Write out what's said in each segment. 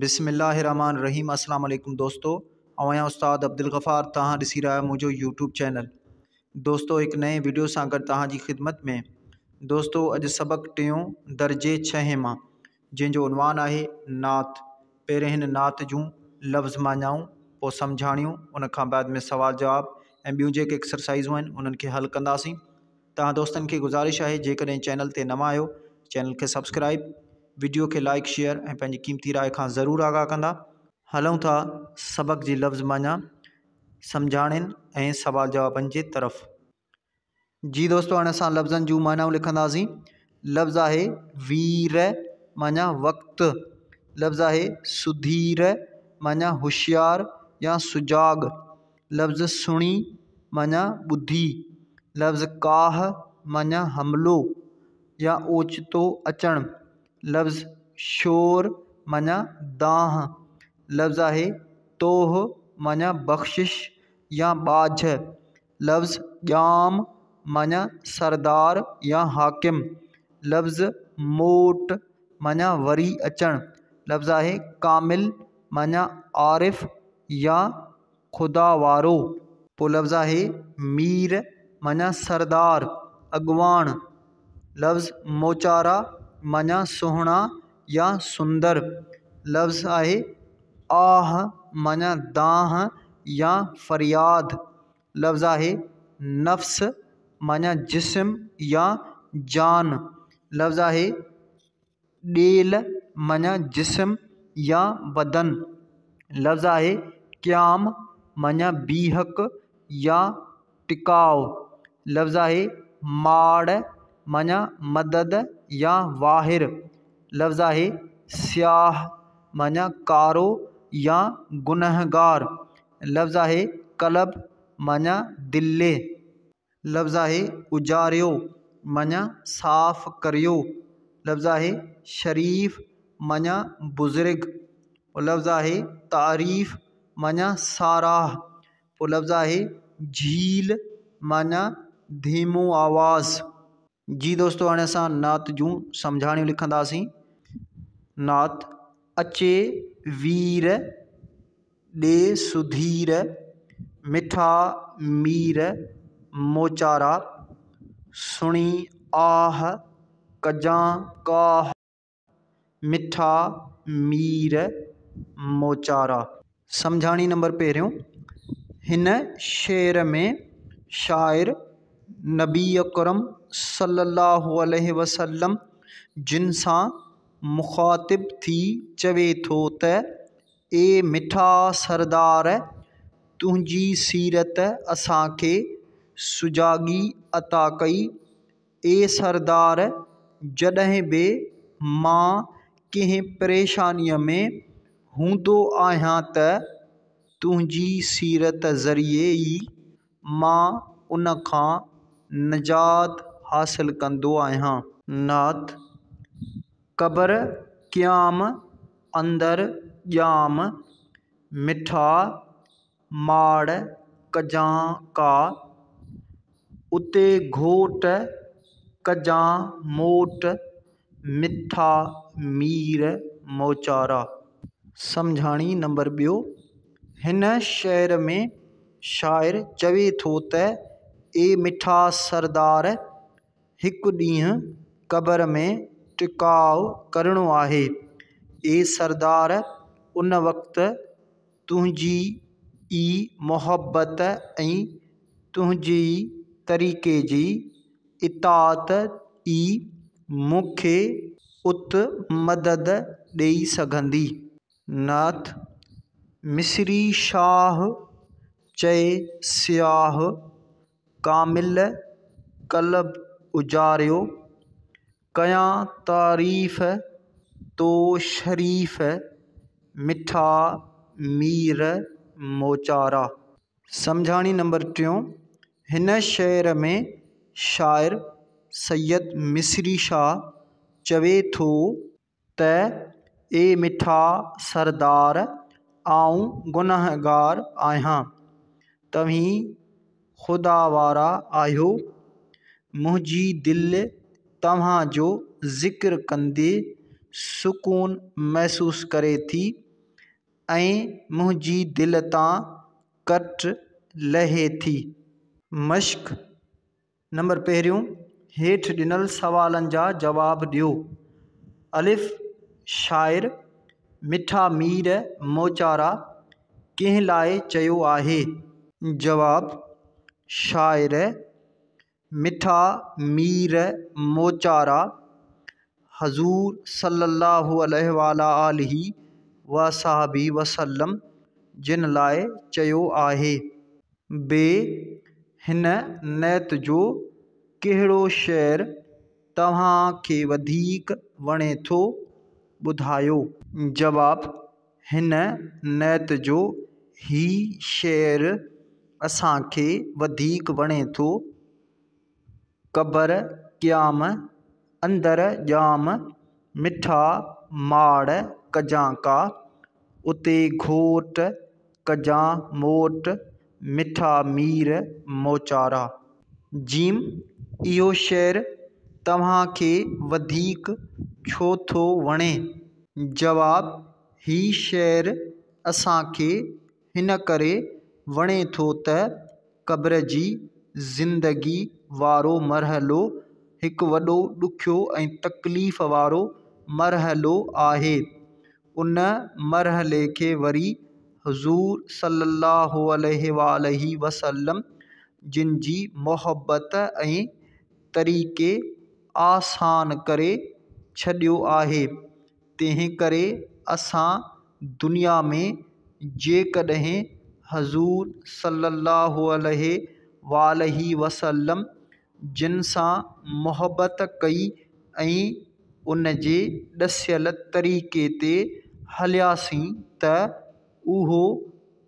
बिस्मिल्लाहिर्रहमानिर्रहीम। अस्सलाम वालेकुम दोस्तों, आया उस्ताद अब्दुल गफ़ार तव्हां ॾिसी रहा मुझो यूट्यूब चैनल। दोस्तों एक नए वीडियो सां गॾु तव्हां जी ख़िदमत में। दोस्तों अॼु सबक़ टियों दर्जे 6 मां, जंहिंजो उनवान आहे नात। पहिरें हिन नात जूं लफ़्ज़ माञाऊं, पोइ सम्झाणियूं, उन खां बाद में सवाल जवाब ऐं ॿियूं जेके एक्सरसाइज़ूं आहिनि उन्हनि खे हल कंदासीं। तव्हां दोस्तनि खे गुज़ारिश आहे जेकॾहिं चैनल ते नवां आहियो, चैनल खे सब्सक्राइब, वीडियो के लाइक शेयर ऐं पंहिंजी क़ीमती राय खां ज़रूरु आगाह कंदा। हलूं था सबक़ जी लफ़्ज़ माञा, सम्झाणनि ऐं सवाल जवाबनि जे तरफ़। जी दोस्तों, हाणे असां लफ़्ज़नि जूं मानाऊं लिखंदासीं। लफ़्ज़ आहे वीर माना वक़्तु। लफ़्ज़ आहे सुधीर माना होशियार या सुजाग। लफ़्ज़ सुणी माना ॿुधी। लफ़्ज़ काह माना हमिलो या ओचितो अचणु। लफ़्ज़ शोर माना दाह। लफ़्ज़ आहे तोह माना बख़्शिश या बाझ। लफ़्ज़ ॼाम माना सरदार या हाकिम। लफ़्ज़ मोट माना वरी अचणु। लफ़्ज़ आहे कामिल माना आरिफ़ या खुदा वारो। पोइ लफ़्ज़ आहे मीर माना सरदार, अॻुवाण। लफ़्ज़ मोचारा माना सुहिणा या सुंदर। लफ़्ज़ आहे आह माना दाह या फ़रियाद। लफ़्ज़ आहे नफ़्स माना जिस्म या जान। लफ़्ज़ आहे ॾेल माना जिस्म या बदन। लफ़्ज़ आहे क़याम माना बीहक या टिकाव। लफ़्ज़ आहे माड़ माना मदद या वाहिर। लफ़्ज़ आहे स्याह माना कारो या गुनहगार। लफ़्ज़ आहे कलब माना दिले। लफ़्ज़ आहे उजारियो माना साफ़ करियो। लफ़्ज़ आहे शरीफ़ माना बुज़ुर्ग। लफ़्ज़ आहे तारीफ़ माना साराह। पोइ लफ़्ज़ आहे झील माना धीमो आवाज़। जी दोस्तों, हाणे असां नात जूं सम्झाणियूं लिखंदासीं। नात अचे वीर, ॾे सुधीर, मिठा मीर मोचारा, सुणी आह, कजां काह, मिठा मीर मोचारा। सम्झाणी नंबर पहिरियों। हिन शेर में शाइर नबी अकरम सल्लल्लाहु अलैहि वसल्लम जिन सां मुख़ातिब थी चवे थो त ए मिठा सरदार, तुंहिंजी सीरत असांखे सुजागी अता कई। ए सरदार, जॾहिं बि मां कंहिं परेशानीअ में हूंदो आहियां त तुंहिंजी सीरत ज़रिए ई मां उन खां निजात हासिल कंदो आहियां। नात क़बर क़याम अंदर ॼाम, मिठा माड़ कजां का, उते घोट कजां मोट, मिठा मीर मोचारा। सम्झाणी नंबर ॿियो। हिन शेर में शाइर चवे थो त ए मिठा सरदार, हिकु ॾींहुं क़बर में टिकाव करिणो आहे। ए सरदार, उन वक़्तु तुंहिंजी ई मोहबत ऐं तुंहिंजी तरीक़े जी इताअत ई मूंखे उत मदद ॾेई सघंदी। नात मिस्री शाह चए स्याह, कामिल कलब उजारियो, कयां तारीफ़ तो शरीफ़, मिठा मीर मोचारा। सम्झाणी नंबर टियों। हिन शेर में शाइर सैयद मिस्री शाह चवे थो त ए मिठा सरदार, आऊं गुनहगार आहियां, तव्हीं खुदा वारा आहियो। मुंहिंजी दिलि तव्हांजो ज़िक्र कंदे सुकून महसूस करे थी। ऐं मुंहिंजी दिलि तां कट लहे थी। मश्क नंबर पहिरियों, हेठि ॾिनल सवालनि जा जवाब ॾियो। अलिफ़, शाइर मिठा मीर मोचारा कंहिं लाइ चयो आहे? जवाब, शाइर मिठा मीर मोचारा हज़ूर सल्लल्लाहु अलैहि वसल्लम जिन लाइ चयो आहे। बे, हिन नैत जो कहिड़ो शेर तव्हांखे वधीक वणे थो, ॿुधायो। जवाब, हिन नैत जो ही शेर असांखे वधीक वणे थो। क़बर क़याम अंदर ॼाम मिठा माड़ कजां का, उते घोट कजां मोट मिठा मीर मोचारा। जीम, इहो शेर तव्हांखे वधीक छो थो वणे? जवाब, ही शेर असांखे हिन करे वणे थो त क़ब्र जी ज़िंदगी वारो मरहलो हिकु वॾो ॾुखियो ऐं तकलीफ़ वारो मरहलो आहे। उन मरहले खे वरी हुज़ूर सल्लल्लाहु अलैहि वसल्लम जिन जी मोहबत ऐं तरीक़े आसान करे छॾियो आहे। तंहिं करे असां दुनिया में जेकॾहिं हुज़ूर सल्लल्लाहु अलैहि वसल्लम जिन सां मोहबत कई ऐं उन जे ॾसियल तरीक़े ते हलियासीं त उहो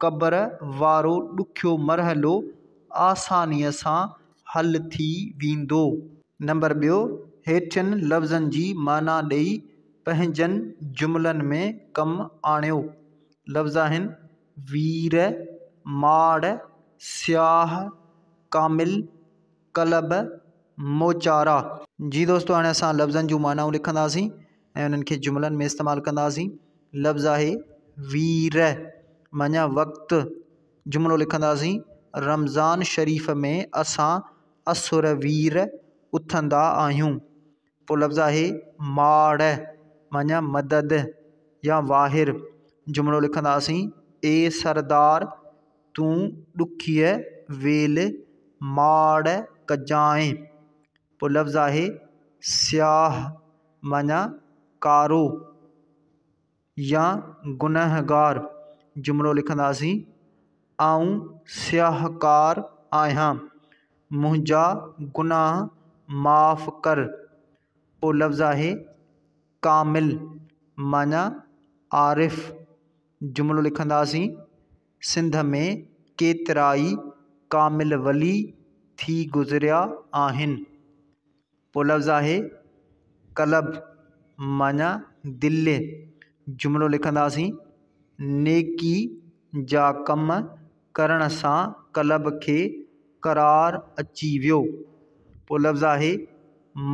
क़ब्र वारो ॾुखियो मरहलो आसानीअ सां हल थी वेंदो। नंबर ॿियो, हेठियनि लफ़्ज़नि जी माना ॾेई पंहिंजनि जुमिलनि में कमु आणियो। लफ़्ज़ आहिनि वीर, माड़, स्याह, कामिल, कलब, मोचारा। जी दोस्तों, हाणे असां लफ़्ज़नि जूं मानाऊं लिखंदासीं ऐं उन्हनि खे जुमिलनि में इस्तेमालु कंदासीं। लफ़्ज़ आहे वीर, माना वक़्तु। जुमिलो लिखंदासीं, रमज़ान शरीफ़ में असां असुर वीर उथंदा आहियूं। पोइ लफ़्ज़ आहे माड़, माना मदद या वाहिर। जुमिलो लिखंदासीं, ए सरदार तूं ॾुखीअ वेल माड़ कजांइ। पोइ लफ़्ज़ आहे स्याह, माना कारो या गुनहगार। जुमिलो लिखंदासीं, आऊं स्याहकार आहियां, मुंहिंजा गुनाह माफ़ कर। पोइ लफ़्ज़ आहे कामिल, माना आरिफ़। जुमिलो लिखंदासीं, सिंध में केतिराई कामिल वली थी गुज़रिया आहिनि। पोइ लफ़्ज़ आहे कलब, माना दिलि। जुमिलो लिखंदासीं, नेकी जा कम करण सां कलब खे करार अची वियो। पोइ लफ़्ज़ आहे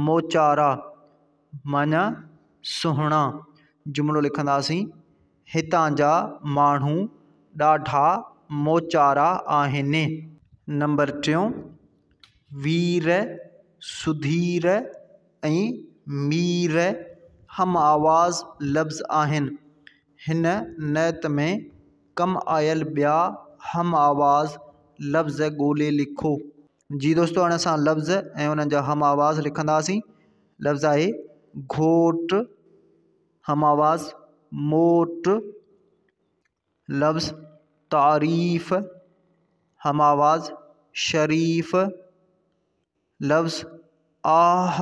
मोचारा, माना सुहिणा। जुमिलो लिखंदासीं, हितां जा माण्हू ॾाढा मोचारा आहिनि। नंबर टियों, वीर, सुधीर ऐं मीर हम आवाज़ लफ़्ज़ आहिनि। हिन नैत में कम आयल ॿिया हम आवाज़ लफ़्ज़ ॻोल्हे लिखो। जी दोस्तों, हाणे असां लफ़्ज़ ऐं उन्हनि जा हम आवाज़ लिखंदासीं। लफ़्ज़ आहे घोट, हम आवाज़ मोट। लफ़्ज़ तारीफ़, हम आवाज़ शरीफ़। लफ़्ज़ आह,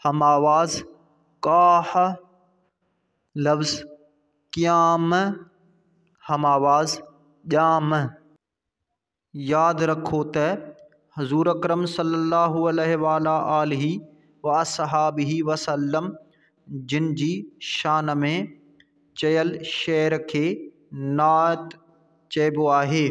हम आवाज़ काह। लफ़्ज़ क़याम, हम आवाज़ ॼाम। यादि रखो त हज़ूर अकरम सल्लल्लाहु अलैहि वसल्लम जिन जी शान में चयल शेर खे नात चइबो आहे।